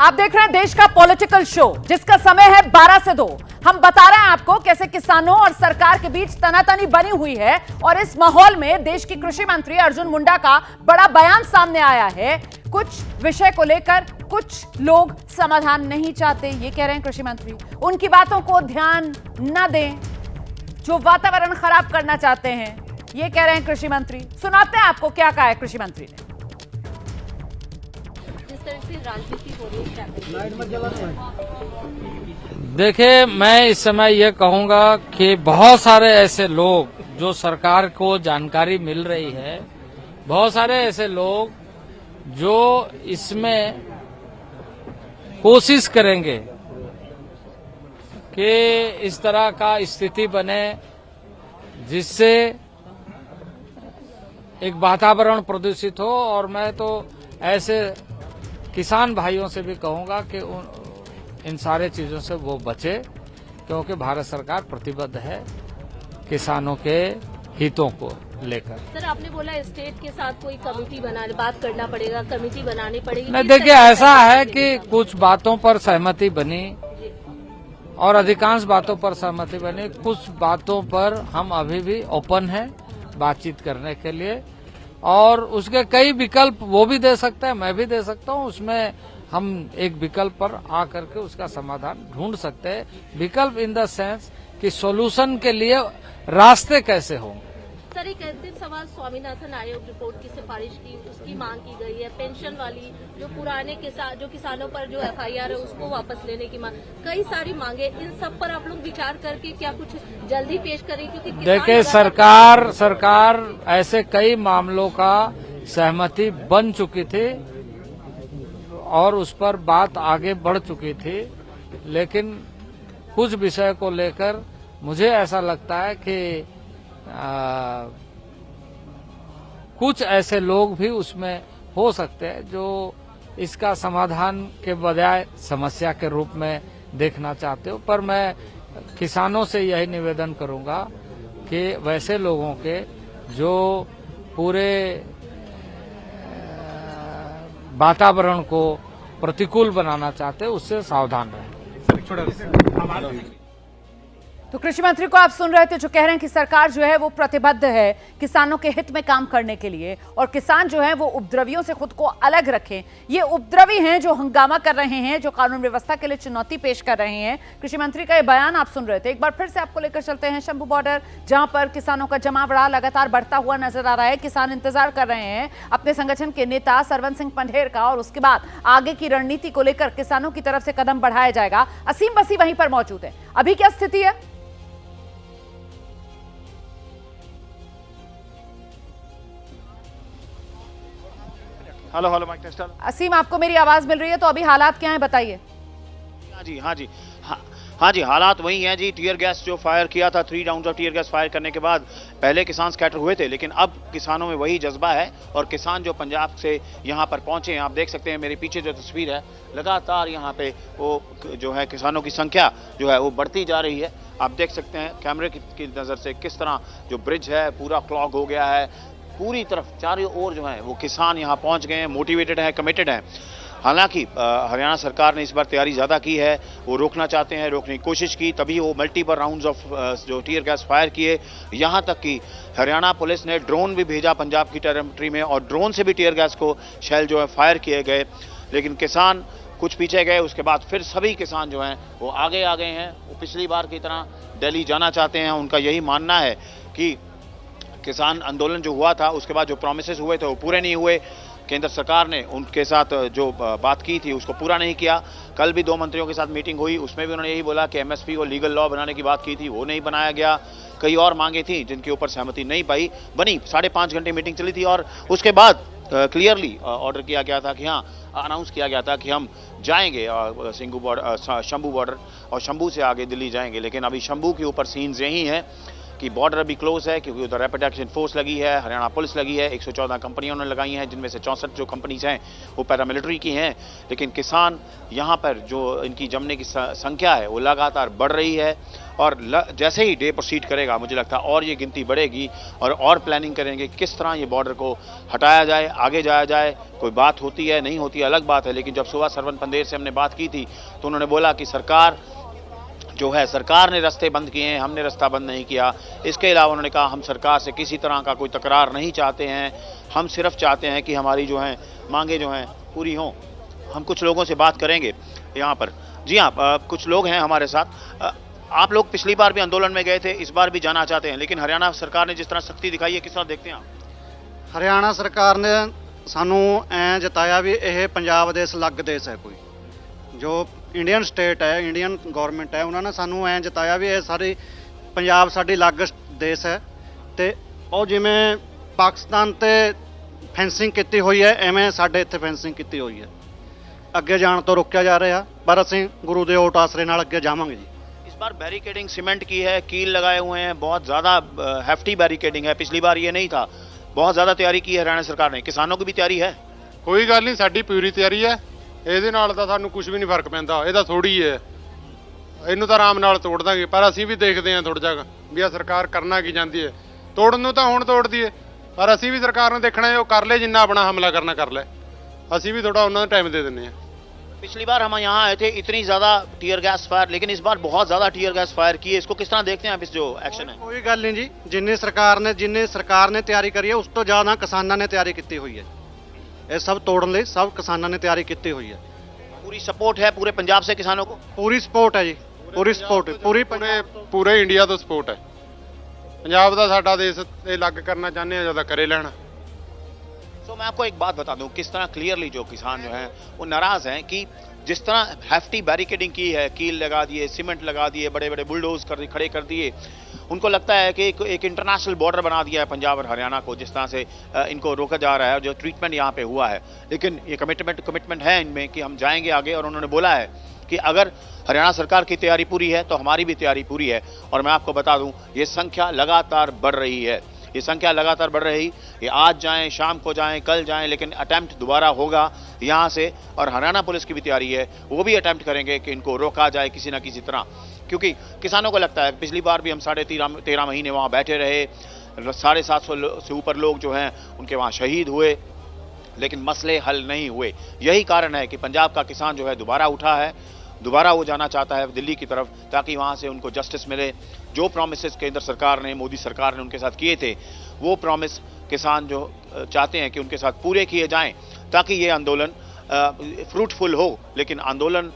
आप देख रहे हैं देश का पॉलिटिकल शो जिसका समय है 12 से 2। हम बता रहे हैं आपको कैसे किसानों और सरकार के बीच तनातनी बनी हुई है और इस माहौल में देश की कृषि मंत्री अर्जुन मुंडा का बड़ा बयान सामने आया है। कुछ विषय को लेकर कुछ लोग समाधान नहीं चाहते, ये कह रहे हैं कृषि मंत्री। उनकी बातों को ध्यान न दें जो वातावरण खराब करना चाहते हैं, ये कह रहे हैं कृषि मंत्री। सुनाते हैं आपको क्या कहा है कृषि मंत्री ने। देखिए, मैं इस समय ये कहूंगा कि बहुत सारे ऐसे लोग जो सरकार को जानकारी मिल रही है, बहुत सारे ऐसे लोग जो इसमें कोशिश करेंगे कि इस तरह का स्थिति बने जिससे एक वातावरण प्रदूषित हो। और मैं तो ऐसे किसान भाइयों से भी कहूंगा कि इन सारे चीजों से वो बचे, क्योंकि भारत सरकार प्रतिबद्ध है किसानों के हितों को लेकर। सर, आपने बोला स्टेट के साथ कोई कमेटी बात करना पड़ेगा, कमेटी बनानी पड़ेगी। नहीं, देखिए, ऐसा है कि कुछ बातों पर सहमति बनी और अधिकांश बातों पर सहमति बनी। कुछ बातों पर हम अभी भी ओपन हैं बातचीत करने के लिए, और उसके कई विकल्प वो भी दे सकते हैं, मैं भी दे सकता हूं। उसमें हम एक विकल्प पर आकर के उसका समाधान ढूंढ सकते हैं। विकल्प इन द सेंस कि सॉल्यूशन के लिए रास्ते कैसे हों। सर, एक अंतिम सवाल। स्वामीनाथन आयोग रिपोर्ट की सिफारिश की, उसकी मांग की गई है। पेंशन वाली जो पुराने किसानों पर जो एफआईआर है उसको वापस लेने की मांग, कई सारी मांगे। इन सब पर आप लोग विचार करके क्या कुछ जल्दी पेश करें? क्योंकि देखिए, सरकार ऐसे कई मामलों का सहमति बन चुकी थी और उस पर बात आगे बढ़ चुकी थी, लेकिन कुछ विषय को लेकर मुझे ऐसा लगता है कि कुछ ऐसे लोग भी उसमें हो सकते हैं जो इसका समाधान के बजाय समस्या के रूप में देखना चाहते हो। पर मैं किसानों से यही निवेदन करूंगा कि वैसे लोगों के जो पूरे वातावरण को प्रतिकूल बनाना चाहते हैं उससे सावधान रहें। तो कृषि मंत्री को आप सुन रहे थे जो कह रहे हैं कि सरकार जो है वो प्रतिबद्ध है किसानों के हित में काम करने के लिए, और किसान जो है वो उपद्रवियों से खुद को अलग रखें। ये उपद्रवी हैं जो हंगामा कर रहे हैं, जो कानून व्यवस्था के लिए चुनौती पेश कर रहे हैं। कृषि मंत्री का ये बयान आप सुन रहे थे। एक बार फिर से आपको लेकर चलते हैं शंभू बॉर्डर, जहां पर किसानों का जमावड़ा लगातार बढ़ता हुआ नजर आ रहा है। किसान इंतजार कर रहे हैं अपने संगठन के नेता सरवन सिंह पंढेर का, और उसके बाद आगे की रणनीति को लेकर किसानों की तरफ से कदम बढ़ाया जाएगा। असीम बसी वहीं पर मौजूद है। अभी क्या स्थिति है? Hello hello, mike tester. Aseem, आपको मेरी आवाज मिल रही है? तो अभी हालात क्या हैं बताइए। हाँ जी, हालात वही हैं जी। टीयर गैस जो फायर किया था, 3 round of tear gas fire करने के बाद पहले किसान स्कैटर हुए थे, लेकिन अब किसानों में वही जज्बा है। और किसान जो पंजाब से यहाँ पर पहुंचे हैं, आप देख सकते हैं मेरे पीछे जो तस्वीर है, लगातार यहाँ पे वो जो है किसानों की संख्या जो है वो बढ़ती जा रही है। आप देख सकते हैं कैमरे की नज़र से किस तरह जो ब्रिज है पूरा क्लॉग हो गया है। पूरी तरफ चारों ओर जो है वो किसान यहाँ पहुँच गए हैं, मोटिवेटेड हैं, कमिटेड हैं। हालांकि हरियाणा सरकार ने इस बार तैयारी ज़्यादा की है, वो रोकना चाहते हैं, रोकने की कोशिश की, तभी वो मल्टीपल राउंड्स ऑफ जो टीयर गैस फायर किए। यहाँ तक कि हरियाणा पुलिस ने ड्रोन भी भेजा पंजाब की टेरिटरी में, और ड्रोन से भी टीयर गैस को शेल जो है फायर किए गए। लेकिन किसान कुछ पीछे गए, उसके बाद फिर सभी किसान जो हैं वो आगे आ गए हैं। वो पिछली बार की तरह दिल्ली जाना चाहते हैं। उनका यही मानना है कि किसान आंदोलन जो हुआ था उसके बाद जो प्रॉमिसेस हुए थे वो पूरे नहीं हुए। केंद्र सरकार ने उनके साथ जो बात की थी उसको पूरा नहीं किया। कल भी 2 मंत्रियों के साथ मीटिंग हुई, उसमें भी उन्होंने यही बोला कि एमएसपी को लीगल लॉ बनाने की बात की थी, वो नहीं बनाया गया। कई और मांगे थी जिनके ऊपर सहमति नहीं पाई बनी। 5.5 घंटे मीटिंग चली थी और उसके बाद क्लियरली ऑर्डर किया गया था कि हाँ, अनाउंस किया गया था कि हम जाएंगे शंभू बॉर्डर और शंभू से आगे दिल्ली जाएंगे। लेकिन अभी शंभू के ऊपर सीन्स यही हैं कि बॉर्डर अभी क्लोज है, क्योंकि उधर रैपिड एक्शन फोर्स लगी है, हरियाणा पुलिस लगी है, 114 कंपनियों ने लगाई हैं, जिनमें से 64 जो कंपनीज हैं वो पैरामिलिट्री की हैं। लेकिन किसान यहाँ पर जो इनकी जमने की संख्या है वो लगातार बढ़ रही है, और जैसे ही डे प्रोसीड करेगा मुझे लगता है और ये गिनती बढ़ेगी, और प्लानिंग करेंगे किस तरह ये बॉर्डर को हटाया जाए, आगे जाया जाए। कोई बात होती है नहीं होती है अलग बात है, लेकिन जब सुबह सरवण पंदेर से हमने बात की थी तो उन्होंने बोला कि सरकार जो है, सरकार ने रास्ते बंद किए हैं, हमने रास्ता बंद नहीं किया। इसके अलावा उन्होंने कहा हम सरकार से किसी तरह का कोई तकरार नहीं चाहते हैं, हम सिर्फ चाहते हैं कि हमारी जो हैं मांगे जो हैं पूरी हों। हम कुछ लोगों से बात करेंगे यहाँ पर। जी हाँ, कुछ लोग हैं हमारे साथ। आप लोग पिछली बार भी आंदोलन में गए थे, इस बार भी जाना चाहते हैं, लेकिन हरियाणा सरकार ने जिस तरह सख्ती दिखाई है किस तरह देखते हैं आप? हरियाणा सरकार ने सानू ऐ जताया भी यह पंजाब देश अलग देश है, कोई जो इंडियन स्टेट है, इंडियन गवर्नमेंट है, उन्होंने सानू ऐ जताया भी यह सारी पंजाब साडी अलग देश है। तो ਉਹ ਜਿਵੇਂ ਪਾਕਿਸਤਾਨ ਤੇ ਫੈਂਸਿੰਗ ਕੀਤੀ ਹੋਈ ਹੈ ਐਵੇਂ ਸਾਡੇ ਇੱਥੇ ਫੈਂਸਿੰਗ ਕੀਤੀ ਹੋਈ ਹੈ। ਅੱਗੇ ਜਾਣ ਤੋਂ ਰੋਕਿਆ ਜਾ ਰਿਹਾ, ਪਰ ਅਸੀਂ ਗੁਰੂ ਦੇ ਓਟ ਆਸਰੇ ਨਾਲ ਅੱਗੇ ਜਾਵਾਂਗੇ ਜੀ। इस बार बैरिकेडिंग सीमेंट की है, कील लगाए हुए हैं, बहुत ज़्यादा हैफ्टी बैरिकेडिंग है। पिछली बार ये नहीं था, बहुत ज़्यादा तैयारी की है हरियाणा सरकार ने। किसानों की भी तैयारी है? ਕੋਈ ਗੱਲ ਨਹੀਂ, ਸਾਡੀ ਪੂਰੀ ਤਿਆਰੀ ਹੈ। ਇਹਦੇ ਨਾਲ ਤਾਂ ਸਾਨੂੰ ਕੁਝ ਵੀ ਨਹੀਂ ਫਰਕ ਪੈਂਦਾ, ਇਹ ਤਾਂ ਥੋੜੀ ਹੈ, ਇਹਨੂੰ ਤਾਂ ਆਰਾਮ ਨਾਲ ਤੋੜ ਦਾਂਗੇ। ਪਰ ਅਸੀਂ ਵੀ ਦੇਖਦੇ ਹਾਂ ਥੋੜਾ ਜਿਹਾ ਵੀ ਆ ਸਰਕਾਰ ਕਰਨਾ ਕੀ ਜਾਂਦੀ ਹੈ। ਤੋੜਨ ਨੂੰ ਤਾਂ ਹੁਣ ਤੋੜਦੀ ਹੈ, ਪਰ ਅਸੀਂ ਵੀ ਸਰਕਾਰ ਨੂੰ ਦੇਖਣਾ ਹੈ ਉਹ ਕਰ ਲੈ, ਜਿੰਨਾ ਆਪਣਾ ਹਮਲਾ ਕਰਨਾ ਕਰ ਲੈ। ਅਸੀਂ ਵੀ ਥੋੜਾ ਉਹਨਾਂ ਨੂੰ ਟਾਈਮ ਦੇ ਦਿੰਦੇ ਹਾਂ। पिछली बार हम यहाँ आए थे, इतनी ज़्यादा टीयर गैस फायर, लेकिन इस बार बहुत ज़्यादा टीयर गैस फायर की है। इसको किस तरह देखते हैं आप, इस जो एक्शन है? कोई गल नहीं जी, जिन्नी सरकार ने तैयारी करी है उस तो ज़्यादा किसानों ने तैयारी की हुई है। ये सब तोड़न लिए सब किसानों ने तैयारी की हुई है। पूरी सपोर्ट है पूरे पंजाब से किसानों को? पूरी सपोर्ट है जी, पूरी सपोर्ट, ਪੂਰੇ ਇੰਡੀਆ ਤੋਂ ਸਪੋਰਟ ਹੈ। ਪੰਜਾਬ ਦਾ ਸਾਡਾ ਦੇਸ਼ ਇਹ ਅਲੱਗ ਕਰਨਾ ਚਾਹੁੰਦੇ ਆ, ਜਿਆਦਾ ਕਰੇ ਲੈਣ। तो मैं आपको एक बात बता दूं, किस तरह क्लियरली जो किसान जो हैं वो नाराज हैं कि जिस तरह हैफ्टी बैरिकेडिंग की है, कील लगा दिए, सीमेंट लगा दिए, बड़े बड़े बुलडोज खड़े कर दिए, उनको लगता है कि एक इंटरनेशनल बॉर्डर बना दिया है पंजाब और हरियाणा को, जिस तरह से इनको रोका जा रहा है, जो ट्रीटमेंट यहाँ पे हुआ है। लेकिन ये कमिटमेंट है इनमें कि हम जाएंगे आगे, और उन्होंने बोला है कि अगर हरियाणा सरकार की तैयारी पूरी है तो हमारी भी तैयारी पूरी है। और मैं आपको बता दूं, ये संख्या लगातार बढ़ रही है, ये संख्या लगातार बढ़ रही। ये आज जाएं, शाम को जाएं, कल जाएं, लेकिन अटेम्प्ट दोबारा होगा यहाँ से। और हरियाणा पुलिस की भी तैयारी है, वो भी अटेम्प्ट करेंगे कि इनको रोका जाए किसी ना किसी तरह, क्योंकि किसानों को लगता है पिछली बार भी हम 13.5 महीने वहाँ बैठे रहे, 750 से ऊपर लोग जो हैं उनके वहाँ शहीद हुए, लेकिन मसले हल नहीं हुए। यही कारण है कि पंजाब का किसान जो है दोबारा उठा है, दोबारा वो जाना चाहता है दिल्ली की तरफ, ताकि वहाँ से उनको जस्टिस मिले। जो प्रॉमिसेस केंद्र सरकार ने, मोदी सरकार ने उनके साथ किए थे, वो प्रॉमिस किसान जो चाहते हैं कि उनके साथ पूरे किए जाएं, ताकि ये आंदोलन फ्रूटफुल हो। लेकिन आंदोलन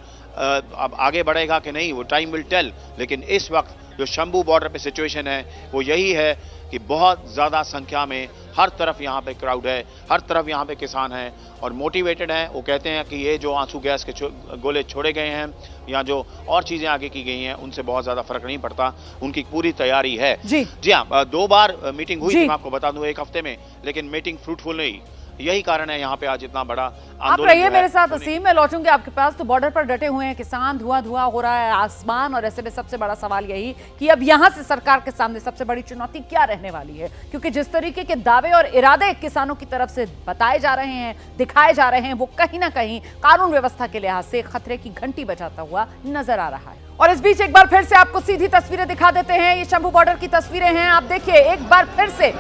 अब आगे बढ़ेगा कि नहीं, वो टाइम विल टेल। लेकिन इस वक्त जो शंभू बॉर्डर पे सिचुएशन है वो यही है कि बहुत ज़्यादा संख्या में हर तरफ यहाँ पे क्राउड है, हर तरफ यहाँ पे किसान हैं और मोटिवेटेड हैं। वो कहते हैं कि ये जो आंसू गैस के गोले छोड़े गए हैं या जो और चीज़ें आगे की गई हैं उनसे बहुत ज़्यादा फर्क नहीं पड़ता, उनकी पूरी तैयारी है। जी हाँ, 2 बार मीटिंग हुई थी, मैं आपको बता दूं, 1 हफ्ते में, लेकिन मीटिंग फ्रूटफुल नहीं। यही कारण है यहाँ पे आज इतना बड़ा आंदोलन। आप रहिए मेरे साथ असीम, मैं लौटूंगी आपके पास। तो बॉर्डर पर डटे हुए हैं किसान, धुआं हो रहा है आसमान, और ऐसे में सबसे बड़ा सवाल यही कि अब यहाँ से सरकार के सामने सबसे बड़ी चुनौती क्या रहने वाली है, क्योंकि जिस तरीके के दावे और इरादे किसानों की तरफ से बताए जा रहे हैं, दिखाए जा रहे हैं, वो कहीं ना कहीं कानून व्यवस्था के लिहाज से खतरे की घंटी बजाता हुआ नजर आ रहा है। और इस बीच एक बार फिर से आपको सीधी तस्वीरें दिखा देते हैं। ये शंभू बॉर्डर की तस्वीरें हैं, आप देखिए एक बार फिर से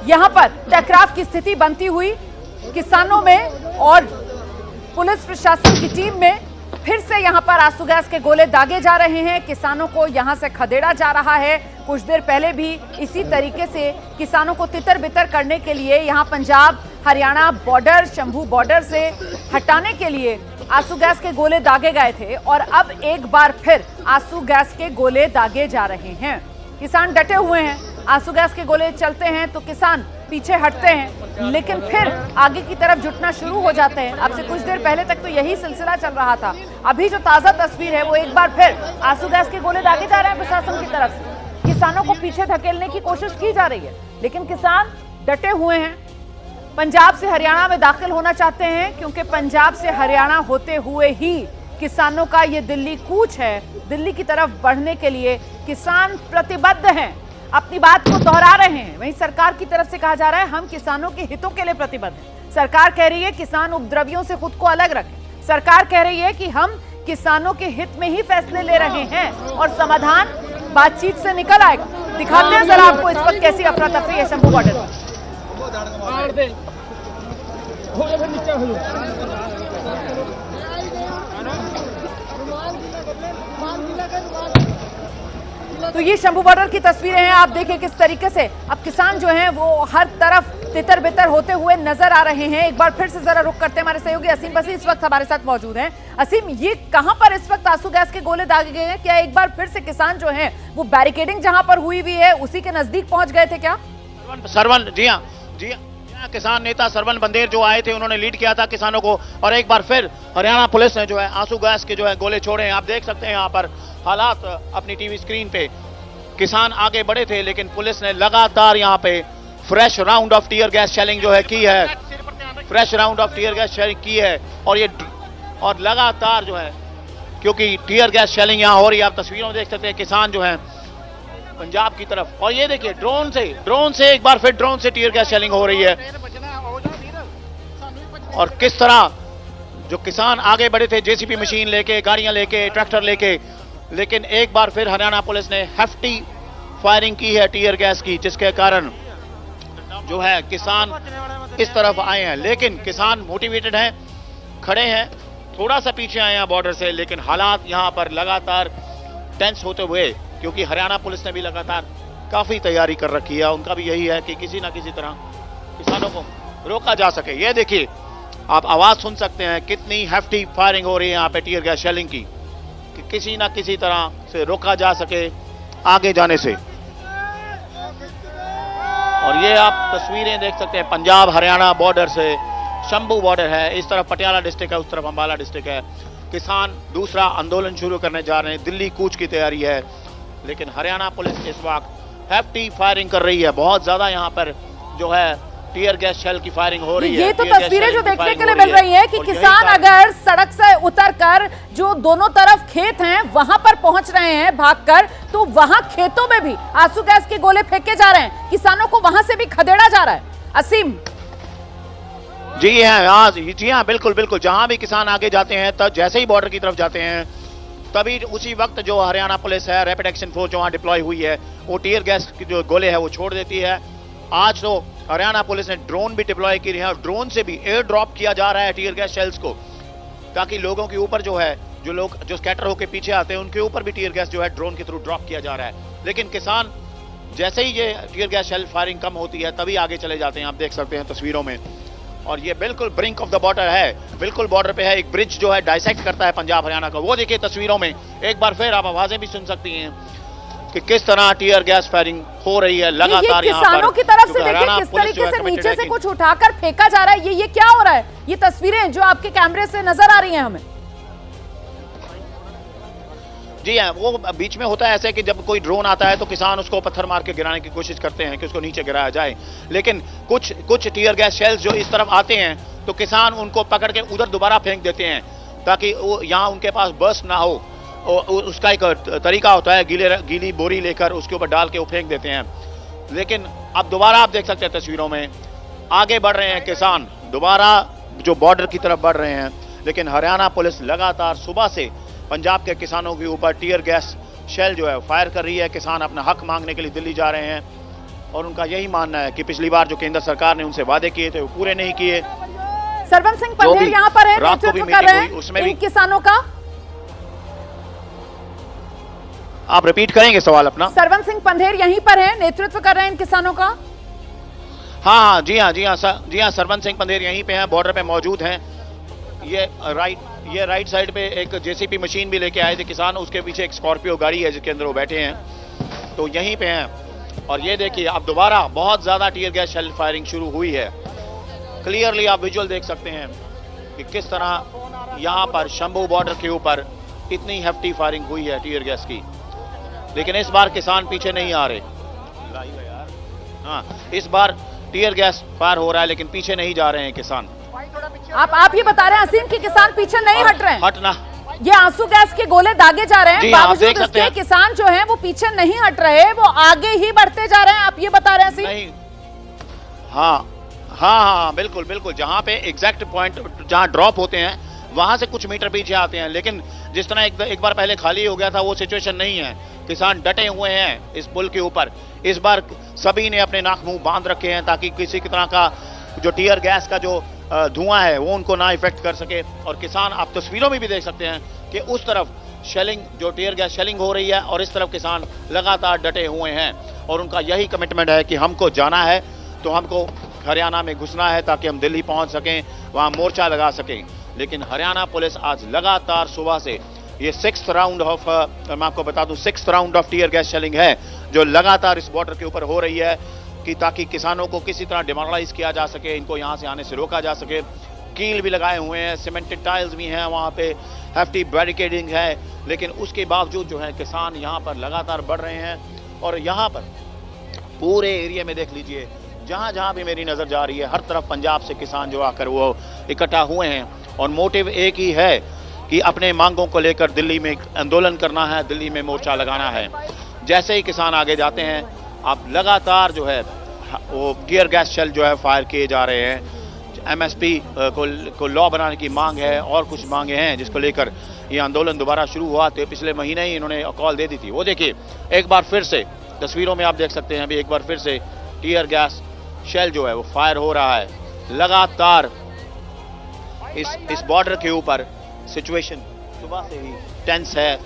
यहाँ पर टकराव की स्थिति बनती हुई किसानों में और पुलिस प्रशासन की टीम में। फिर से यहाँ पर आंसू गैस के गोले दागे जा रहे हैं, किसानों को यहाँ से खदेड़ा जा रहा है। कुछ देर पहले भी इसी तरीके से किसानों को तितर बितर करने के लिए यहाँ पंजाब हरियाणा बॉर्डर, शंभू बॉर्डर से हटाने के लिए आंसू गैस के गोले दागे गए थे, और अब एक बार फिर आंसू गैस के गोले दागे जा रहे हैं। किसान डटे हुए हैं, आंसू गैस के गोले चलते हैं तो किसान पीछे हटते हैं, लेकिन फिर आगे की तरफ जुटना शुरू हो जाते हैं। अब से कुछ देर पहले तक तो यही सिलसिला चल रहा था। अभी जो ताजा तस्वीर है वो एक बार फिर आंसू गैस के गोले दागे जा रहे हैं प्रशासन की तरफ से। किसानों को पीछे धकेलने की कोशिश की जा रही है, लेकिन किसान डटे हुए हैं, पंजाब से हरियाणा में दाखिल होना चाहते हैं, क्योंकि पंजाब से हरियाणा होते हुए ही किसानों का ये दिल्ली कूच है। दिल्ली की तरफ बढ़ने के लिए किसान प्रतिबद्ध हैं। अपनी बात को दोहरा रहे हैं। वहीं सरकार की तरफ से कहा जा रहा है हम किसानों के हितों के लिए प्रतिबद्ध हैं। सरकार कह रही है किसान उपद्रवियों से खुद को अलग रखें। सरकार कह रही है कि हम किसानों के हित में ही फैसले ले रहे हैं और समाधान बातचीत से निकल आएगा। दिखाते हैं जरा आपको इस वक्त कैसी अफरा तफरी है शंभू बॉर्डर पर। तो ये शंभू बॉर्डर की तस्वीरें हैं। आप देखें किस तरीके से अब किसान जो हैं वो हर तरफ तितर बितर होते हुए नजर आ रहे हैं। एक बार फिर से जरा रुक करते हैं। हमारे सहयोगी असीम बसी इस वक्त हमारे साथ मौजूद हैं। असीम, ये कहां पर इस वक्त आंसू गैस के गोले दागे गए हैं? क्या एक बार फिर से किसान जो हैं वो बैरिकेडिंग जहां पर हुई है उसी के नजदीक पहुंच गए थे क्या? सरवन, जी हाँ, किसान नेता सरवन बंदेर जो आए थे उन्होंने लीड किया था किसानों को, और एक बार फिर हरियाणा पुलिस ने जो है आंसू गैस के जो है गोले छोड़े हैं। आप देख सकते हैं यहाँ पर हालात अपनी टीवी स्क्रीन पे। किसान आगे बढ़े थे लेकिन पुलिस ने लगातार यहाँ पे fresh round of tear gas shelling जो है की है, fresh round of tear gas shelling की है। और लगातार जो है क्योंकि टीयर गैस शेलिंग यहाँ हो रही है, आप तस्वीरों में देख सकते हैं किसान जो है पंजाब की तरफ। और ये देखिए ड्रोन से एक बार फिर ड्रोन से टीयर गैस शेलिंग हो रही है। और किस तरह जो किसान आगे बढ़े थे जेसीबी मशीन लेके, गाड़ियां लेके, ट्रैक्टर लेके, लेकिन एक बार फिर हरियाणा पुलिस ने हेफ्टी फायरिंग की है टीयर गैस की, जिसके कारण जो है किसान इस तरफ आए हैं। लेकिन किसान मोटिवेटेड हैं, खड़े हैं, थोड़ा सा पीछे आए हैं बॉर्डर से, लेकिन हालात यहां पर लगातार टेंस होते हुए, क्योंकि हरियाणा पुलिस ने भी लगातार काफी तैयारी कर रखी है। उनका भी यही है कि किसी ना किसी तरह किसानों को रोका जा सके। ये देखिए आप आवाज सुन सकते हैं कितनी हेफ्टी फायरिंग हो रही है यहाँ पे टीयर गैस शेलिंग की, कि किसी ना किसी तरह से रोका जा सके आगे जाने से। और ये आप तस्वीरें देख सकते हैं पंजाब हरियाणा बॉर्डर से, शंभू बॉर्डर है, इस तरफ पटियाला डिस्ट्रिक्ट है, उस तरफ अंबाला डिस्ट्रिक्ट है। किसान दूसरा आंदोलन शुरू करने जा रहे हैं, दिल्ली कूच की तैयारी है, लेकिन हरियाणा पुलिस इस वक्त हेफ्टी फायरिंग कर रही है। बहुत ज्यादा यहाँ पर जो है टीयर गैस शेल की फायरिंग हो रही है। ये तो तस्वीरें जो देखने के लिए मिल रही हैं कि किसान अगर सड़क से उतरकर जो दोनों तरफ खेत हैं वहां पर पहुंच रहे हैं भागकर, तो वहां खेतों में भी आंसू गैस के गोले फेंके जा रहे हैं, किसानों को वहां से भी खदेड़ा जा रहा है। असीम जी हाँ, बिल्कुल जहां भी किसान आगे जाते हैं, तब जैसे ही बॉर्डर की तरफ जाते हैं तभी उसी वक्त जो हरियाणा पुलिस है, रैपिड एक्शन फोर्स जो वहां डिप्लॉय हुई है, वो टीयर गैस के जो गोले है वो छोड़ देती है। आज तो हरियाणा पुलिस ने ड्रोन भी डिप्लॉय की है और ड्रोन से भी एयर ड्रॉप किया जा रहा है टीयर गैस शेल्स को, ताकि लोगों के ऊपर जो है, जो लोग जो स्कैटर होकर पीछे आते हैं उनके ऊपर भी टीयर गैस जो है ड्रोन के थ्रू ड्रॉप किया जा रहा है। लेकिन किसान जैसे ही ये टीयर गैस शेल फायरिंग कम होती है तभी आगे चले जाते हैं। आप देख सकते हैं तस्वीरों में। और ये बिल्कुल ब्रिंक ऑफ द बॉर्डर है, बिल्कुल बॉर्डर पे है। एक ब्रिज जो है डाइसेक्ट करता है पंजाब हरियाणा का, वो देखिए तस्वीरों में। एक बार फिर आप आवाजें भी सुन सकती हैं कि किस तरह टीयर गैस फायरिंग हो रही है लगातार। यहाँ पर किसानों की तरफ से देखिए किस तरीके से नीचे से कुछ उठाकर फेंका जा रहा है। ये क्या हो रहा है? ये तस्वीरें जो आपके कैमरे से नजर आ रही हैं हमें। जी हाँ, वो बीच में होता है ऐसे कि जब कोई ड्रोन आता है तो किसान उसको पत्थर मार के गिराने की कोशिश करते हैं कि उसको नीचे गिराया जाए, लेकिन कुछ टीयर गैस शेल्स जो इस तरफ आते हैं तो किसान उनको पकड़ के उधर दोबारा फेंक देते हैं ताकि वो यहाँ उनके पास बर्स्ट ना हो। उसका एक तरीका होता है, गीली बोरी लेकर उसके ऊपर डाल के वो फेंक देते हैं। लेकिन अब दोबारा आप देख सकते हैं तस्वीरों में आगे बढ़ रहे हैं किसान, दोबारा जो बॉर्डर की तरफ बढ़ रहे हैं। लेकिन हरियाणा पुलिस लगातार सुबह से पंजाब के किसानों के ऊपर टीयर गैस शेल जो है फायर कर रही है। किसान अपना हक मांगने के लिए दिल्ली जा रहे हैं और उनका यही मानना है कि पिछली बार जो केंद्र सरकार ने उनसे वादे किए थे वो पूरे नहीं किए। सरवन सिंह पंधेर यहाँ पर है, नेतृत्व कर रहे हैं उसमें भी किसानों का। आप रिपीट करेंगे सवाल अपना? सरवन सिंह पंधेर यहीं पर है, नेतृत्व कर रहे हैं इन किसानों का। हाँ, जी हाँ, सरवन सिंह पंधेर यहीं पे हैं, बॉर्डर पे मौजूद हैं। ये राइट साइड पे एक जेसीबी मशीन भी लेके आए थे किसान, उसके पीछे एक स्कॉर्पियो गाड़ी है जिसके अंदर वो बैठे हैं, तो यहीं पे हैं। और ये देखिए अब दोबारा बहुत ज्यादा टीयर गैस शेल फायरिंग शुरू हुई है। क्लियरली आप विजुअल देख सकते हैं कि किस तरह यहाँ पर शंभू बॉर्डर के ऊपर इतनी हेफ्टी फायरिंग हुई है टीयर गैस की। लेकिन इस बार किसान पीछे नहीं आ रहे। हाँ, इस बार टीयर गैस फायर हो रहा है लेकिन पीछे नहीं जा रहे हैं किसान। आप ये बता रहे हैं असीम कि किसान पीछे नहीं हट रहे हैं। हटना ये आंसू गैस के गोले दागे जा रहे हैं, जी, आप बावजूद देख सकते इसके हैं। किसान जो हैं वो पीछे नहीं हट रहे, वो आगे ही बढ़ते जा रहे हैं, आप ये बता रहे हैं सी? नहीं, हाँ हाँ हाँ बिल्कुल बिल्कुल, जहाँ पे एग्जैक्ट पॉइंट जहाँ ड्रॉप होते हैं वहां से कुछ मीटर पीछे आते हैं, लेकिन जिस तरह एक बार पहले खाली हो गया था वो सिचुएशन नहीं है। किसान डटे हुए हैं इस पुल के ऊपर। इस बार सभी ने अपने नाक मुंह बांध रखे हैं ताकि किसी की तरह का जो टीयर गैस का जो धुआं है वो उनको ना इफेक्ट कर सके। और किसान आप तस्वीरों में भी देख सकते हैं कि उस तरफ शेलिंग, जो टीयर गैस शेलिंग हो रही है, और इस तरफ किसान लगातार डटे हुए हैं और उनका यही कमिटमेंट है कि हमको जाना है तो हमको हरियाणा में घुसना है ताकि हम दिल्ली पहुंच सकें, वहां मोर्चा लगा सकें। लेकिन हरियाणा पुलिस आज लगातार सुबह से ये 6th राउंड ऑफ, मैं आपको बता दूं 6th round of tear gas shelling है जो लगातार इस बॉर्डर के ऊपर हो रही है कि ताकि किसानों को किसी तरह डिमोरलाइज किया जा सके, इनको यहां से आने से रोका जा सके। कील भी लगाए हुए हैं, सीमेंटेड टाइल्स भी हैं, वहां पे हेफ्टी बैरिकेडिंग है, लेकिन उसके बावजूद जो है किसान यहां पर लगातार बढ़ रहे हैं। और यहां पर पूरे एरिया में देख लीजिए, जहां जहां भी मेरी नजर जा रही है, हर तरफ पंजाब से किसान जो आकर वो इकट्ठा हुए हैं और मोटिव एक ही है कि अपने मांगों को लेकर दिल्ली में आंदोलन करना है, दिल्ली में मोर्चा लगाना है। जैसे ही किसान आगे जाते हैं, अब लगातार जो है वो टीयर गैस शेल जो है फायर किए जा रहे हैं। एमएसपी को लॉ बनाने की मांग है और कुछ मांगे हैं जिसको लेकर ये आंदोलन दोबारा शुरू हुआ। तो पिछले महीने ही इन्होंने कॉल दे दी थी। वो देखिए एक बार फिर से तस्वीरों में आप देख सकते हैं, अभी एक बार फिर से टीयर गैस शेल जो है वो फायर हो रहा है। लगातार इस बॉर्डर के ऊपर सिचुएशन सुबह से ही टेंस है।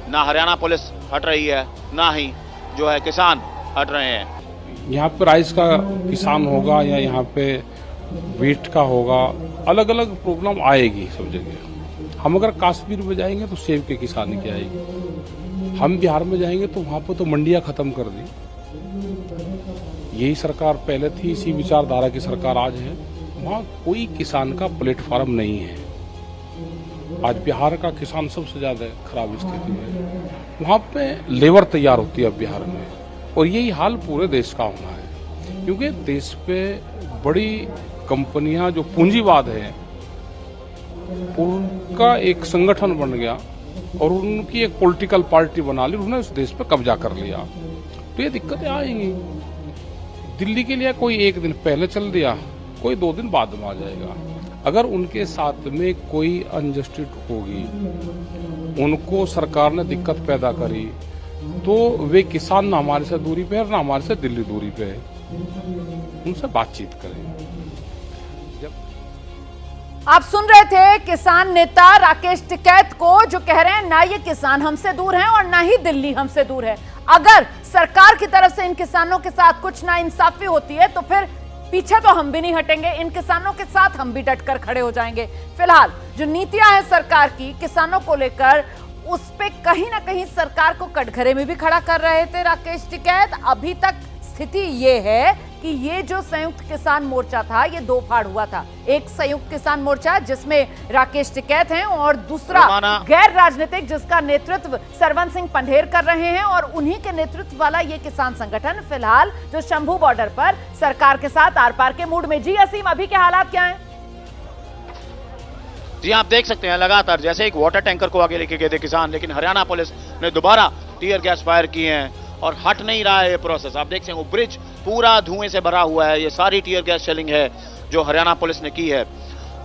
ना हरियाणा पुलिस हट रही है, ना ही जो है किसान हट रहे हैं। यहाँ पे राइस का किसान होगा या यहाँ पे वीट का होगा, अलग अलग प्रॉब्लम आएगी सब जगह। हम अगर कश्मीर में जाएंगे तो सेब की किसानी की आएगी, हम बिहार में जाएंगे तो वहाँ पे तो मंडियाँ खत्म कर दी। यही सरकार पहले थी, इसी विचारधारा की सरकार आज है। वहाँ कोई किसान का प्लेटफॉर्म नहीं है। आज बिहार का किसान सबसे ज्यादा खराब स्थिति में, वहाँ पे लेबर तैयार होती है बिहार में, और यही हाल पूरे देश का होना है। क्योंकि देश पे बड़ी कंपनियां जो पूंजीवाद है उनका एक संगठन बन गया और उनकी एक पॉलिटिकल पार्टी बना ली, उन्होंने उस देश पे कब्जा कर लिया। तो ये दिक्कतें आएंगी। दिल्ली के लिए कोई एक दिन पहले चल दिया, कोई 2 दिन बाद में आ जाएगा। अगर उनके साथ में कोई अनजस्टिस होगी, उनको सरकार ने दिक्कत पैदा करी, तो वे किसान ना हमारे से दूरी पे है ना हमारे से दिल्ली दूरी पे है, उनसे बातचीत करें। आप सुन रहे थे किसान नेता राकेश टिकैत को, जो कह रहे हैं ना ये किसान हमसे दूर हैं और ना ही दिल्ली हमसे दूर है। अगर सरकार की तरफ से इन किसानों के साथ कुछ नाइंसाफी होती है तो फिर पीछे तो हम भी नहीं हटेंगे, इन किसानों के साथ हम भी डटकर खड़े हो जाएंगे। फिलहाल जो नीतियां हैं सरकार की किसानों को लेकर, उस पे कहीं ना कहीं सरकार को कटघरे में भी खड़ा कर रहे थे राकेश टिकैत। अभी तक स्थिति ये है कि ये जो संयुक्त किसान मोर्चा था ये 2 फाड़ हुआ था। एक संयुक्त किसान मोर्चा जिसमें राकेश टिकैत हैं और दूसरा गैर राजनीतिक जिसका नेतृत्व सरवन सिंह पंढेर कर रहे हैं, और उन्हीं के नेतृत्व वाला ये किसान संगठन फिलहाल जो शंभू बॉर्डर पर सरकार के साथ आर पार के मूड में। जी असीम, अभी के हालात क्या है? जी आप देख सकते हैं लगातार जैसे एक वाटर टैंकर को आगे लेके गए थे किसान, लेकिन हरियाणा पुलिस ने दोबारा टीयर गैस फायर किए हैं और हट नहीं रहा है ये प्रोसेस। आप देख सकते हैं वो ब्रिज पूरा धुएं से भरा हुआ है। ये सारी टीयर गैस शेलिंग है जो हरियाणा पुलिस ने की है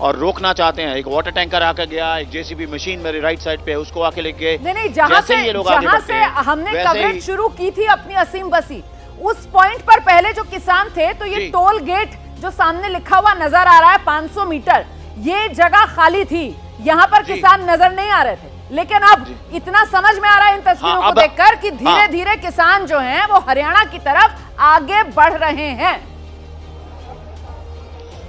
और रोकना चाहते हैं। एक वाटर टैंकर आकर गया, एक जेसीबी मशीन मेरी राइट साइड पे उसको आके लेके नहीं, जहां से हमने कवरेज शुरू की थी अपनी असीम बसी, उस पॉइंट पर पहले जो किसान थे तो ये टोल गेट जो सामने लिखा हुआ नजर आ रहा है 500 मीटर, ये जगह खाली थी, यहाँ पर किसान नजर नहीं आ रहे थे। लेकिन अब इतना समझ में आ रहा है इन तस्वीरों को देखकर कि धीरे धीरे किसान जो हैं वो हरियाणा की तरफ आगे बढ़ रहे हैं।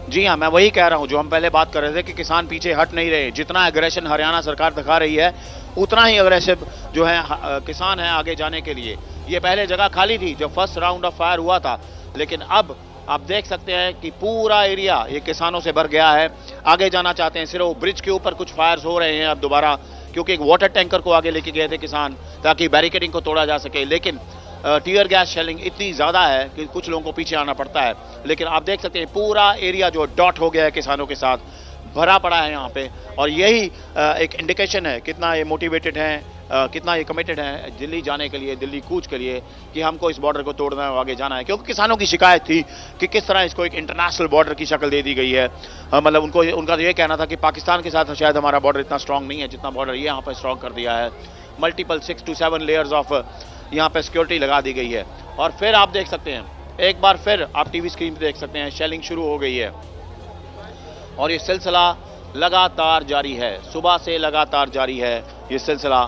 जी हाँ, मैं वही कह रहा हूं जो हम पहले बात कर रहे थे कि किसान पीछे हट नहीं रहे। जितना एग्रेशन हरियाणा सरकार दिखा रही है उतना ही अग्रेसिव जो है किसान है आगे जाने के लिए। ये पहले जगह खाली थी जब फर्स्ट राउंड ऑफ फायर हुआ था, लेकिन अब आप देख सकते हैं कि पूरा एरिया ये किसानों से भर गया है। आगे जाना चाहते हैं। सिर्फ ब्रिज के ऊपर कुछ फायर्स हो रहे हैं अब दोबारा, क्योंकि एक वाटर टैंकर को आगे लेके गए थे किसान ताकि बैरिकेडिंग को तोड़ा जा सके। लेकिन टीयर गैस शेलिंग इतनी ज्यादा है कि कुछ लोगों को पीछे आना पड़ता है। लेकिन आप देख सकते हैं पूरा एरिया जो डॉट हो गया है किसानों के साथ। भरा पड़ा है यहाँ पे। और यही एक इंडिकेशन है कितना ये मोटिवेटेड हैं, कितना ये कमिटेड है दिल्ली जाने के लिए, दिल्ली कूच के लिए, कि हमको इस बॉर्डर को तोड़ना है, आगे जाना है। क्योंकि किसानों की शिकायत थी कि किस तरह इसको एक इंटरनेशनल बॉर्डर की शक्ल दे दी गई है। मतलब उनका तो ये कहना था कि पाकिस्तान के साथ शायद हमारा बॉर्डर इतना स्ट्रांग नहीं है जितना बॉर्डर ये यहाँ पर स्ट्रांग कर दिया है। मल्टीपल 6 to 7 लेयर्स ऑफ यहाँ पे सिक्योरिटी लगा दी गई है। और फिर आप देख सकते हैं, एक बार फिर आप टीवी स्क्रीन पे देख सकते हैं, शेलिंग शुरू हो गई है और ये सिलसिला लगातार जारी है, सुबह से लगातार जारी है ये सिलसिला।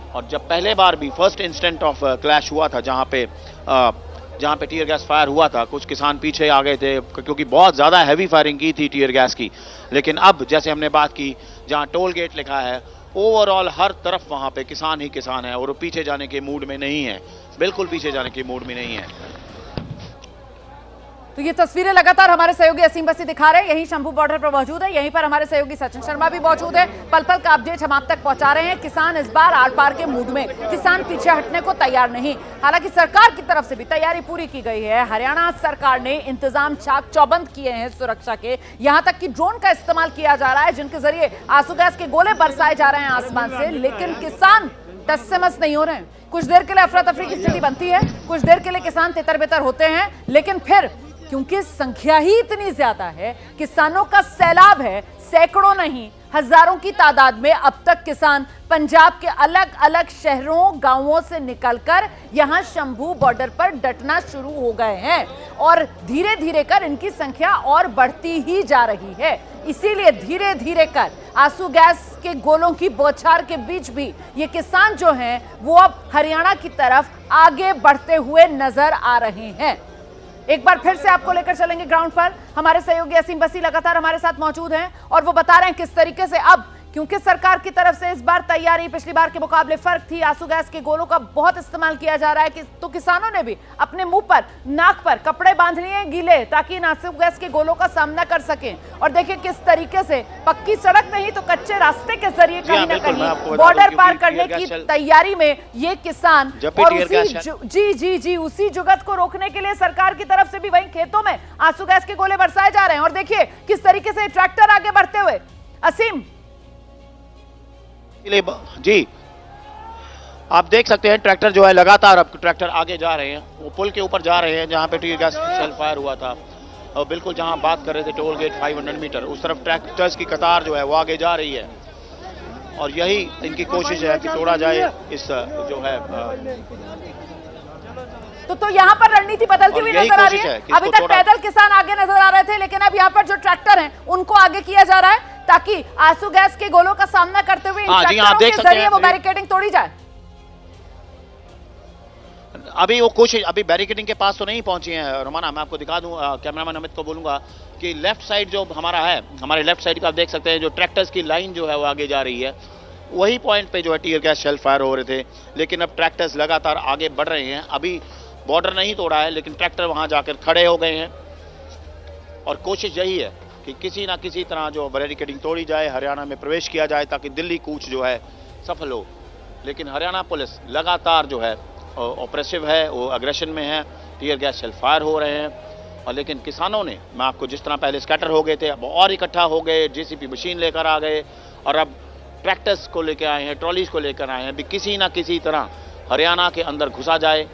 और जब पहले बार भी फर्स्ट इंस्टेंट ऑफ क्लैश हुआ था, जहां पे टीयर गैस फायर हुआ था, कुछ किसान पीछे आ गए थे क्योंकि बहुत ज़्यादा हैवी फायरिंग की थी टीयर गैस की। लेकिन अब जैसे हमने बात की, जहां टोल गेट लिखा है, ओवरऑल हर तरफ वहां पे किसान ही किसान है और वो पीछे जाने के मूड में नहीं है, बिल्कुल पीछे जाने के मूड में नहीं है। तो ये तस्वीरें लगातार हमारे सहयोगी असीम बसी दिखा रहे हैं, यही शंभू बॉर्डर पर मौजूद है, यहीं पर हमारे सहयोगी सचिन शर्मा भी मौजूद है। पल पल का अपडेट हम आप तक पहुंचा रहे हैं। किसान इस बार आर पार के मूड में, किसान पीछे हटने को तैयार नहीं। हालांकि सरकार की तरफ से भी तैयारी पूरी की गई है। हरियाणा सरकार ने इंतजाम चाक चौबंद किए हैं सुरक्षा के, यहां तक कि ड्रोन का इस्तेमाल किया जा रहा है, जिनके जरिए आंसू गैस के गोले बरसाए जा रहे हैं आसमान से। लेकिन किसान टस से मस नहीं हो रहे हैं। कुछ देर के लिए अफरा तफरी की स्थिति बनती है, कुछ देर के लिए किसान तितर बितर होते हैं, लेकिन फिर क्योंकि संख्या ही इतनी ज्यादा है, किसानों का सैलाब है, सैकड़ों नहीं हजारों की तादाद में अब तक किसान पंजाब के अलग अलग शहरों गांवों से निकलकर यहां शंभू बॉर्डर पर डटना शुरू हो गए हैं और धीरे धीरे कर इनकी संख्या और बढ़ती ही जा रही है। इसीलिए धीरे धीरे कर आंसू गैस के गोलों की बौछार के बीच भी ये किसान जो हैं वो अब हरियाणा की तरफ आगे बढ़ते हुए नजर आ रहे हैं। एक बार फिर से आपको लेकर चलेंगे ग्राउंड पर। हमारे सहयोगी असीम बसी लगातार हमारे साथ मौजूद हैं और वो बता रहे हैं किस तरीके से अब, क्योंकि सरकार की तरफ से इस बार तैयारी पिछली बार के मुकाबले फर्क थी, आंसू गैस के गोलों का बहुत इस्तेमाल किया जा रहा है, तो किसानों ने भी अपने मुंह पर, नाक पर कपड़े बांध लिए गीले, ताकि इन आंसू गैस के गोलों का सामना कर सकें। और देखिए किस तरीके से पक्की सड़क नहीं तो कच्चे रास्ते के जरिए कहीं ना कहीं बॉर्डर पार करने की तैयारी में ये किसान, और उसी जुगत को रोकने के लिए सरकार की तरफ से भी वहीं खेतों में आंसू गैस के गोले बरसाए जा रहे हैं। और देखिए किस तरीके से ट्रैक्टर आगे बढ़ते हुए, असीम जी आप देख सकते हैं ट्रैक्टर जो है लगातार अब ट्रैक्टर आगे जा रहे हैं, वो पुल के ऊपर जा रहे हैं जहां पे टीयर गैस शेल फायर हुआ था। और बिल्कुल जहां बात कर रहे थे टोल गेट 500 मीटर, उस तरफ ट्रैक्टर्स की कतार जो है वो आगे जा रही है और यही इनकी कोशिश है कि तोड़ा जाए इस जो है। तो यहाँ पर रणनीति बदलती हुई नजर आ रही है। अभी तक पैदल किसान आगे नजर आ रहे थे, लेकिन अब यहाँ पर जो ट्रैक्टर हैं उनको आगे किया जा रहा है ताकि आंसू गैस के गोलों का सामना करते हुए इन ट्रैक्टरों के जरिए वो बैरिकेडिंग तोड़ी जाए। अभी वो कोशिश, अभी बैरिकेडिंग के पास तो नहीं पहुंची है रोमाना। मैं आपको दिखा दूं, कैमरामैन अमित को बोलूंगा कि लेफ्ट साइड जो हमारा है, हमारे लेफ्ट साइड का आप देख सकते हैं जो ट्रैक्टर्स की लाइन जो है वो आगे जा रही है, वही पॉइंट पे जो है टीयर गैस शेल फायर हो रहे थे। लेकिन अब ट्रैक्टर्स लगातार आगे बढ़ रहे हैं। अभी बॉर्डर नहीं तोड़ा है, लेकिन ट्रैक्टर वहां जाकर खड़े हो गए हैं और कोशिश यही है कि किसी ना किसी तरह जो बैरिकेडिंग तोड़ी जाए, हरियाणा में प्रवेश किया जाए ताकि दिल्ली कूच जो है सफल हो। लेकिन हरियाणा पुलिस लगातार जो है ऑपरेसिव है, वो अग्रेशन में है, टीयर गैस शेल फायर हो रहे हैं। और लेकिन किसानों ने, मैं आपको जिस तरह पहले स्कैटर हो गए थे, अब और इकट्ठा हो गए, जेसीबी मशीन लेकर आ गए और अब ट्रैक्टर्स को लेकर आए हैं, ट्रॉलीज को लेकर आए हैं। भी किसी ना किसी तरह हरियाणा के अंदर घुसा जाए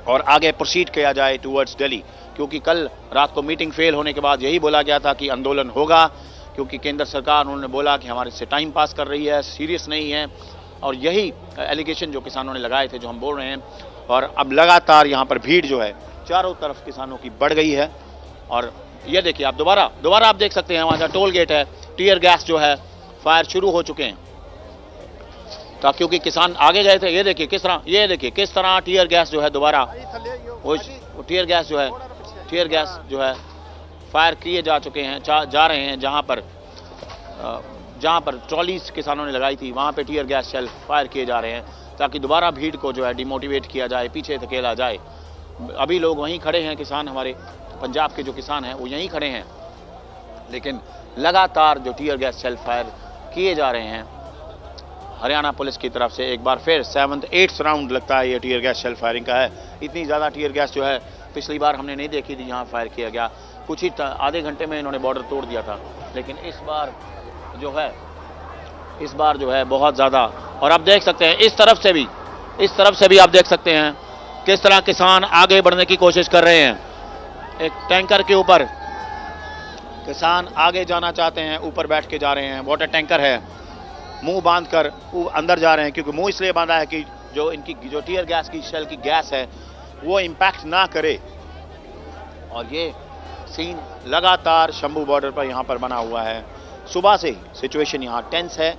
और आगे प्रोसीड किया जाए टूवर्ड्स दिल्ली। क्योंकि कल रात को मीटिंग फेल होने के बाद यही बोला गया था कि आंदोलन होगा, क्योंकि केंद्र सरकार उन्होंने बोला कि हमारे से टाइम पास कर रही है, सीरियस नहीं है। और यही एलिगेशन जो किसानों ने लगाए थे, जो हम बोल रहे हैं। और अब लगातार यहाँ पर भीड़ जो है चारों तरफ किसानों की बढ़ गई है। और ये देखिए आप दोबारा आप देख सकते हैं वहाँ जहाँ टोल गेट है, टीयर गैस जो है फायर शुरू हो चुके हैं। तो क्योंकि किसान आगे गए थे, ये देखिए किस तरह टीयर गैस जो है दोबारा वो टीयर गैस जो है फायर किए जा चुके हैं, जा रहे हैं। जहां पर ट्रॉलीज किसानों ने लगाई थी वहां पे टीयर गैस शेल फायर किए जा रहे हैं ताकि दोबारा भीड़ को जो है डिमोटिवेट किया जाए, पीछे धकेला जाए। अभी लोग वहीं खड़े हैं, किसान हमारे पंजाब के जो किसान हैं वो यहीं खड़े हैं। लेकिन लगातार जो टीयर गैस शेल फायर किए जा रहे हैं हरियाणा पुलिस की तरफ से, एक बार फिर 7th 8th राउंड लगता है ये टीयर गैस शेल फायरिंग का है। इतनी ज़्यादा टीयर गैस जो है पिछली बार हमने नहीं देखी थी यहाँ फायर किया गया। कुछ ही आधे घंटे में इन्होंने बॉर्डर तोड़ दिया था, लेकिन इस बार जो है बहुत ज़्यादा। और आप देख सकते हैं इस तरफ से भी आप देख सकते हैं किस तरह किसान आगे बढ़ने की कोशिश कर रहे हैं। एक टैंकर के ऊपर किसान आगे जाना चाहते हैं, ऊपर बैठ के जा रहे हैं। वाटर टैंकर है, मुंह बांध कर अंदर जा रहे हैं, क्योंकि मुंह इसलिए बांधा है कि जो इनकी जो टीयर गैस की शेल की गैस है वो इम्पैक्ट ना करे। और ये सीन लगातार शंभू बॉर्डर पर यहाँ पर बना हुआ है। सुबह से ही सिचुएशन यहाँ टेंस है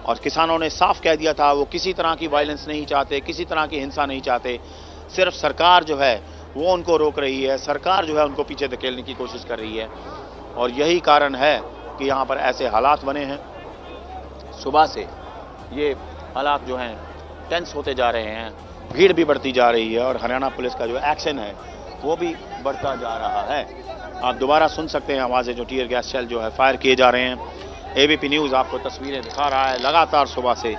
और किसानों ने साफ कह दिया था वो किसी तरह की वायलेंस नहीं चाहते, किसी तरह की हिंसा नहीं चाहते। सिर्फ सरकार जो है वो उनको रोक रही है, सरकार जो है उनको पीछे धकेलने की कोशिश कर रही है। और यही कारण है कि यहाँ पर ऐसे हालात बने हैं। सुबह से ये हालात जो हैं टेंस होते जा रहे हैं, भीड़ भी बढ़ती जा रही है और हरियाणा पुलिस का जो एक्शन है वो भी बढ़ता जा रहा है। आप दोबारा सुन सकते हैं आवाज़ें, जो टीयर गैस शेल जो है फायर किए जा रहे हैं। एबीपी न्यूज़ आपको तस्वीरें दिखा रहा है। लगातार सुबह से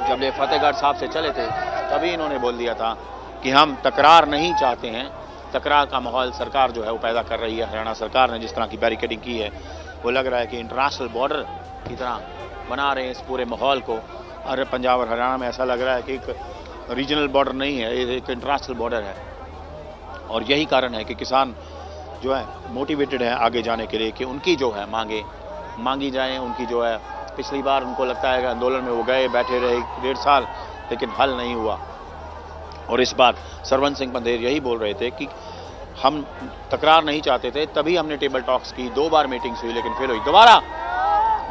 जब ये फतेहगढ़ साहब से चले थे तभी इन्होंने बोल दिया था कि हम तकरार नहीं चाहते हैं। तकरार का माहौल सरकार जो है वो पैदा कर रही है। हरियाणा सरकार ने जिस तरह की बैरिकेडिंग की है वो लग रहा है कि इंटरनेशनल बॉर्डर की तरह बना रहे हैं इस पूरे माहौल को। और पंजाब और हरियाणा में ऐसा लग रहा है कि एक रीजनल बॉर्डर नहीं है, ये एक इंटरनेशनल बॉर्डर है। और यही कारण है कि किसान जो है मोटिवेटेड है आगे जाने के लिए कि उनकी जो है मांगी जाएं। उनकी जो है पिछली बार उनको लगता है कि आंदोलन में वो गए, बैठे रहे 1.5 साल, लेकिन हल नहीं हुआ। और इस बार सरवण सिंह पंधेर यही बोल रहे थे कि हम तकरार नहीं चाहते थे, तभी हमने टेबल टॉक्स की। 2 बार मीटिंग्स हुई लेकिन फिर हुई दोबारा।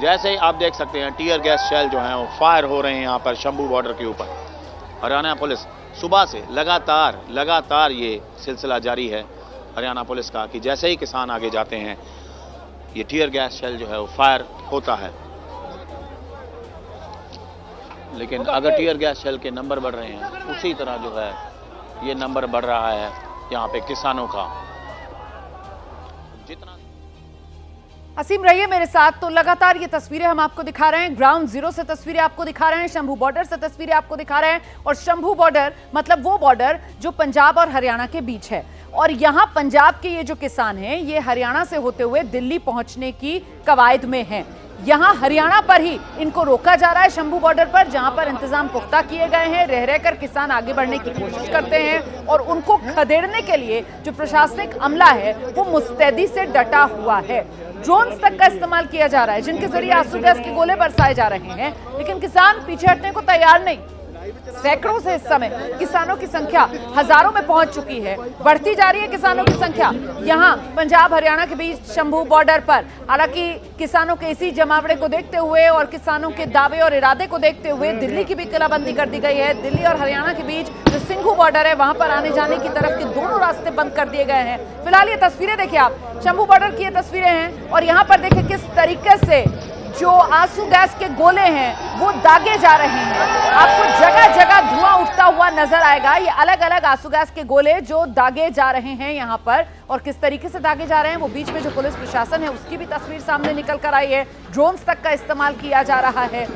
जैसे आप देख सकते हैं टीयर गैस शेल जो हैं वो फायर हो रहे हैं यहाँ पर शंभू बॉर्डर के ऊपर। हरियाणा पुलिस सुबह से लगातार ये सिलसिला जारी है हरियाणा पुलिस का कि जैसे ही किसान आगे जाते हैं ये टीयर गैस शेल जो है वो फायर होता है। लेकिन अगर टीयर गैस शेल के नंबर बढ़ रहे हैं उसी तरह जो है ये नंबर बढ़ रहा है यहाँ पे किसानों का। जितना असीम रहिए मेरे साथ। तो लगातार ये तस्वीरें हम आपको दिखा रहे हैं, ग्राउंड जीरो से तस्वीरें आपको दिखा रहे हैं, शंभू बॉर्डर से तस्वीरें आपको दिखा रहे हैं। और शंभू बॉर्डर मतलब वो बॉर्डर जो पंजाब और हरियाणा के बीच है। और यहाँ पंजाब के ये जो किसान हैं ये हरियाणा से होते हुए दिल्ली पहुंचने की कवायद में हैं। यहाँ हरियाणा पर ही इनको रोका जा रहा है शंभू बॉर्डर पर, जहां पर इंतजाम पुख्ता किए गए हैं। रह रहकर किसान आगे बढ़ने की कोशिश करते हैं और उनको खदेड़ने के लिए जो प्रशासनिक अमला है वो मुस्तैदी से डटा हुआ है। ड्रोन्स तक का इस्तेमाल किया जा रहा है जिनके जरिए आंसू गैस के गोले बरसाए जा रहे हैं, लेकिन किसान पीछे हटने को तैयार नहीं। सैकड़ों से इस समय किसानों की संख्या हजारों में पहुंच चुकी है, बढ़ती जा रही है किसानों की संख्या यहां पंजाब हरियाणा के बीच शंभू बॉर्डर पर। हालांकि किसानों के इसी जमावड़े को देखते हुए और किसानों के दावे और इरादे को देखते हुए दिल्ली की भी किलाबंदी कर दी गई है। दिल्ली और हरियाणा के बीच जो सिंघू बॉर्डर है वहां पर आने जाने की तरफ के दोनों रास्ते बंद कर दिए गए हैं। फिलहाल ये तस्वीरें देखिए आप, शंभू बॉर्डर की ये तस्वीरें हैं और यहाँ पर देखिए किस तरीके से जो आंसू गैस के गोले हैं वो दागे जा रहे हैं। आपको जगह जगह धुआं उठता हुआ नजर आएगा। ये अलग अलग आंसू गैस के गोले जो दागे जा रहे हैं यहाँ पर, और किस तरीके से दागे जा रहे हैं वो बीच में जो पुलिस प्रशासन है उसकी भी तस्वीर सामने निकल कर आई है। ड्रोन्स तक का इस्तेमाल किया जा रहा है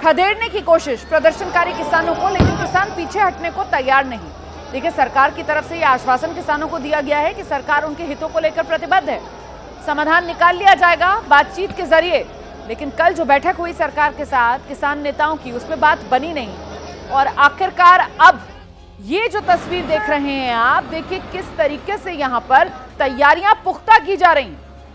खदेड़ने की कोशिश प्रदर्शनकारी किसानों को, लेकिन किसान पीछे हटने को तैयार नहीं। देखिए सरकार की तरफ से ये आश्वासन किसानों को दिया गया है कि सरकार उनके हितों को लेकर प्रतिबद्ध है, समाधान निकाल लिया जाएगा बातचीत के जरिए। लेकिन कल जो बैठक हुई सरकार के साथ किसान नेताओं की, उसमें बात बनी नहीं। और आखिरकार अब ये जो तस्वीर देख रहे हैं आप, देखिए किस तरीके से यहाँ पर तैयारियां पुख्ता की जा रही हैं।